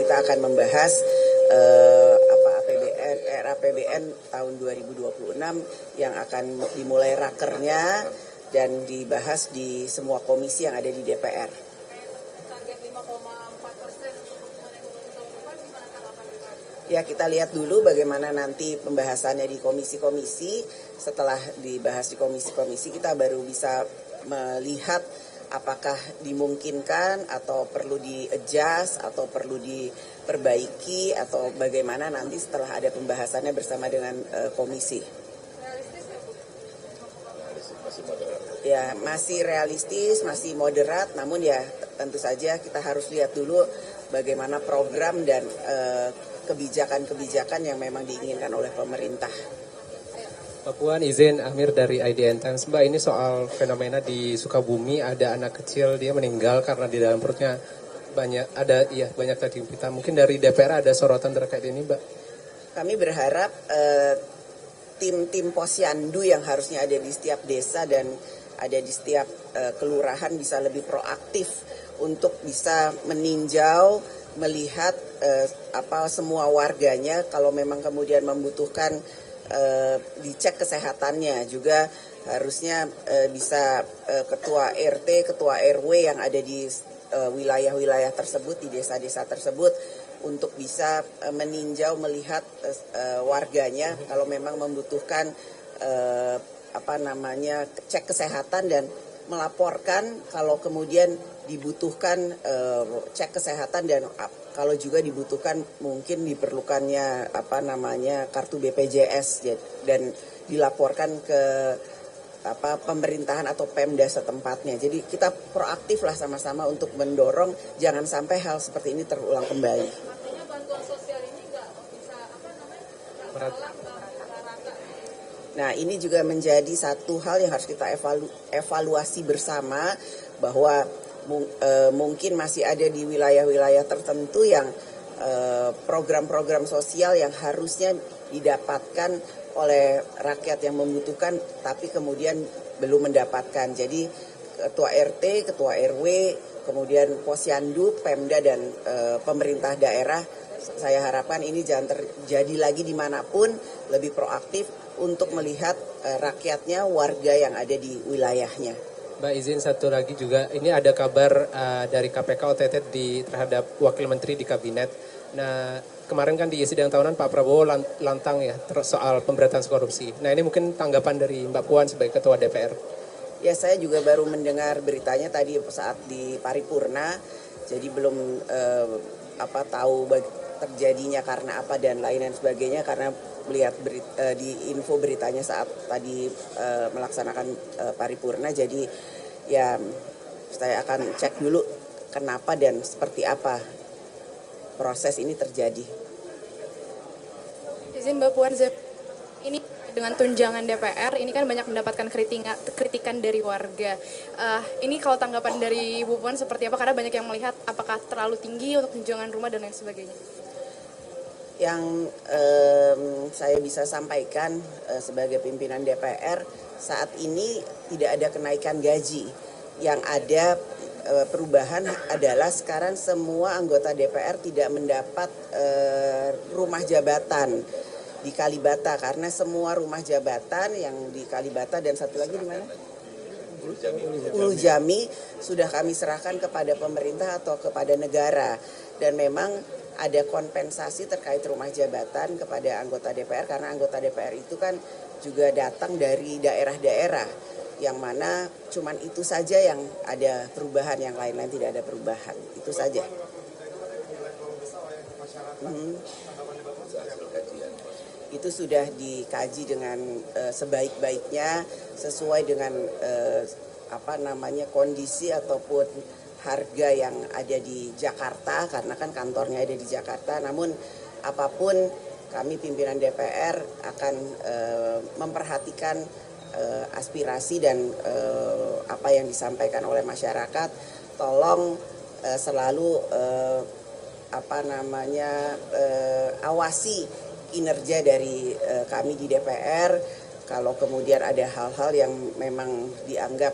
kita akan membahas APBN, RAPBN tahun 2026 yang akan dimulai rakernya dan dibahas di semua komisi yang ada di DPR. Target 5,4% untuk pertumbuhan ekonomi tahun depan gimana tanggapan? Ya, kita lihat dulu bagaimana nanti pembahasannya di komisi-komisi. Setelah dibahas di komisi-komisi, kita baru bisa melihat apakah dimungkinkan atau perlu di-adjust atau perlu diperbaiki atau bagaimana nanti setelah ada pembahasannya bersama dengan komisi. Realistis nggak, Bu? Masih moderat. Ya, masih realistis, masih moderat, namun ya tentu saja kita harus lihat dulu bagaimana program dan kebijakan-kebijakan yang memang diinginkan oleh pemerintah. Mbak Puan, izin Amir dari IDN Times. Mbak, ini soal fenomena di Sukabumi, ada anak kecil dia meninggal karena di dalam perutnya banyak racun pita. Mungkin dari DPR ada sorotan terkait ini, Mbak? Kami berharap tim-tim posyandu yang harusnya ada di setiap desa dan ada di setiap kelurahan bisa lebih proaktif untuk bisa meninjau, melihat semua warganya. Kalau memang kemudian membutuhkan dicek kesehatannya, juga harusnya bisa ketua RT, ketua RW yang ada di wilayah-wilayah tersebut, di desa-desa tersebut, untuk bisa meninjau, melihat warganya kalau memang membutuhkan cek kesehatan dan melaporkan kalau kemudian dibutuhkan cek kesehatan dan kalau juga dibutuhkan mungkin diperlukannya kartu BPJS dan dilaporkan ke pemerintahan atau Pemda setempatnya. Jadi kita proaktif lah sama-sama untuk mendorong jangan sampai hal seperti ini terulang kembali. Artinya bantuan sosial ini nggak bisa rata. Nah, ini juga menjadi satu hal yang harus kita evaluasi bersama, bahwa mungkin masih ada di wilayah-wilayah tertentu yang program-program sosial yang harusnya didapatkan oleh rakyat yang membutuhkan tapi kemudian belum mendapatkan. Jadi ketua RT, ketua RW, kemudian posyandu, Pemda dan pemerintah daerah, saya harapkan ini jangan terjadi lagi dimanapun, lebih proaktif untuk melihat rakyatnya, warga yang ada di wilayahnya. Mbak, izin satu lagi juga, ini ada kabar dari KPK OTT terhadap wakil menteri di kabinet. Nah, kemarin kan di sidang tahunan Pak Prabowo lantang ya soal pemberantasan korupsi. Nah, ini mungkin tanggapan dari Mbak Puan sebagai ketua DPR. Ya, saya juga baru mendengar beritanya tadi saat di paripurna, jadi belum tahu terjadinya karena apa dan lain sebagainya, karena melihat di info beritanya saat tadi melaksanakan paripurna. Jadi ya saya akan cek dulu kenapa dan seperti apa proses ini terjadi. Izin Mbak Puan, ini dengan tunjangan DPR ini kan banyak mendapatkan kritikan dari warga. Ini kalau tanggapan dari Bu Puan seperti apa? Karena banyak yang melihat apakah terlalu tinggi untuk tunjangan rumah dan lain sebagainya. Yang saya bisa sampaikan sebagai pimpinan DPR, saat ini tidak ada kenaikan gaji. Yang ada perubahan adalah sekarang semua anggota DPR tidak mendapat rumah jabatan di Kalibata, karena semua rumah jabatan yang di Kalibata dan satu lagi di mana? Ulu Jami sudah kami serahkan kepada pemerintah atau kepada negara, dan memang ada kompensasi terkait rumah jabatan kepada anggota DPR, karena anggota DPR itu kan juga datang dari daerah-daerah yang mana cuman itu saja yang ada perubahan, yang lain-lain tidak ada perubahan, itu saja. Itu sudah dikaji dengan sebaik-baiknya sesuai dengan kondisi ataupun harga yang ada di Jakarta, karena kan kantornya ada di Jakarta. Namun apapun, kami pimpinan DPR akan memperhatikan aspirasi dan apa yang disampaikan oleh masyarakat. Tolong selalu awasi kinerja dari kami di DPR. Kalau kemudian ada hal-hal yang memang dianggap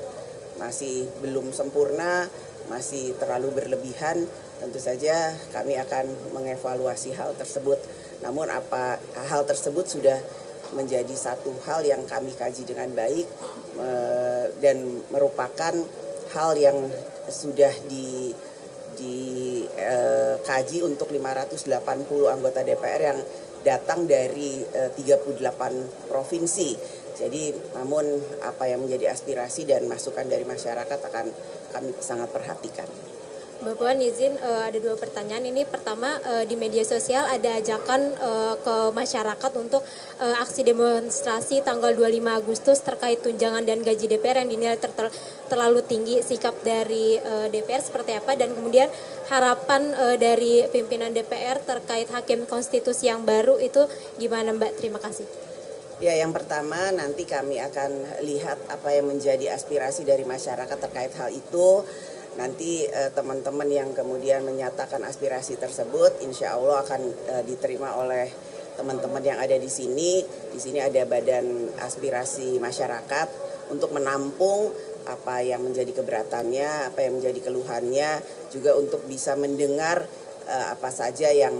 masih belum sempurna, masih terlalu berlebihan, tentu saja kami akan mengevaluasi hal tersebut. Namun hal tersebut sudah menjadi satu hal yang kami kaji dengan baik dan merupakan hal yang sudah dikaji untuk 580 anggota DPR yang datang dari 38 provinsi. Jadi namun apa yang menjadi aspirasi dan masukan dari masyarakat akan kami sangat perhatikan. Mbak Puan izin ada 2 pertanyaan. Ini pertama, di media sosial ada ajakan ke masyarakat untuk aksi demonstrasi tanggal 25 Agustus terkait tunjangan dan gaji DPR yang dinilai terlalu tinggi. Sikap dari DPR seperti apa, dan kemudian harapan dari pimpinan DPR terkait hakim konstitusi yang baru itu gimana Mbak? Terima kasih. Ya, yang pertama nanti kami akan lihat apa yang menjadi aspirasi dari masyarakat terkait hal itu. Nanti teman-teman yang kemudian menyatakan aspirasi tersebut insya Allah akan diterima oleh teman-teman yang ada di sini. Di sini ada badan aspirasi masyarakat untuk menampung apa yang menjadi keberatannya, apa yang menjadi keluhannya, juga untuk bisa mendengar apa saja yang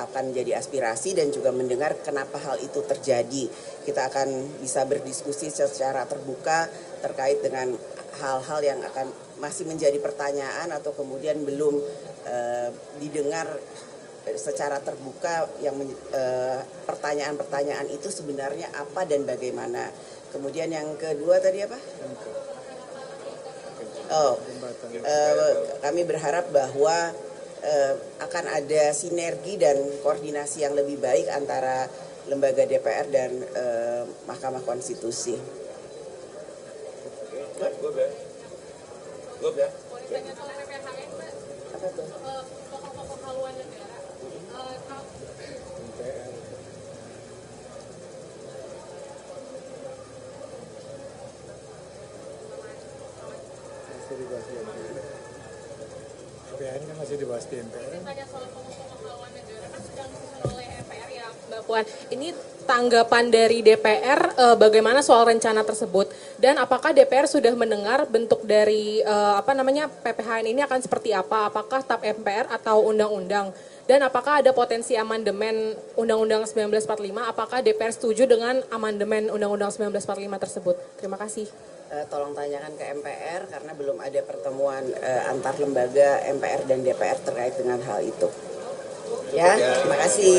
akan menjadi aspirasi dan juga mendengar kenapa hal itu terjadi. Kita akan bisa berdiskusi secara terbuka terkait dengan hal-hal yang akan masih menjadi pertanyaan atau kemudian belum didengar secara terbuka, yang pertanyaan-pertanyaan itu sebenarnya apa dan bagaimana. Kemudian yang kedua tadi apa? Kami berharap bahwa akan ada sinergi dan koordinasi yang lebih baik antara lembaga DPR dan Mahkamah Konstitusi. Belum ya? Boleh tanya soal PPHN, Mbak? Apa tuh? Pokok-pokok haluan negara. Masih dibahas di MPR. PPHN kan masih dibahas di MPR. Tanya soal pokok-pokok haluan negara kan sedang disusun oleh MPR ya, Mbak Puan, ini tanggapan dari DPR bagaimana soal rencana tersebut, dan apakah DPR sudah mendengar bentuk dari PPHN ini akan seperti apa? Apakah TAP MPR atau undang-undang? Dan apakah ada potensi amandemen Undang-Undang 1945? Apakah DPR setuju dengan amandemen Undang-Undang 1945 tersebut? Terima kasih. Tolong tanyakan ke MPR karena belum ada pertemuan antar lembaga MPR dan DPR terkait dengan hal itu. Ya, terima kasih.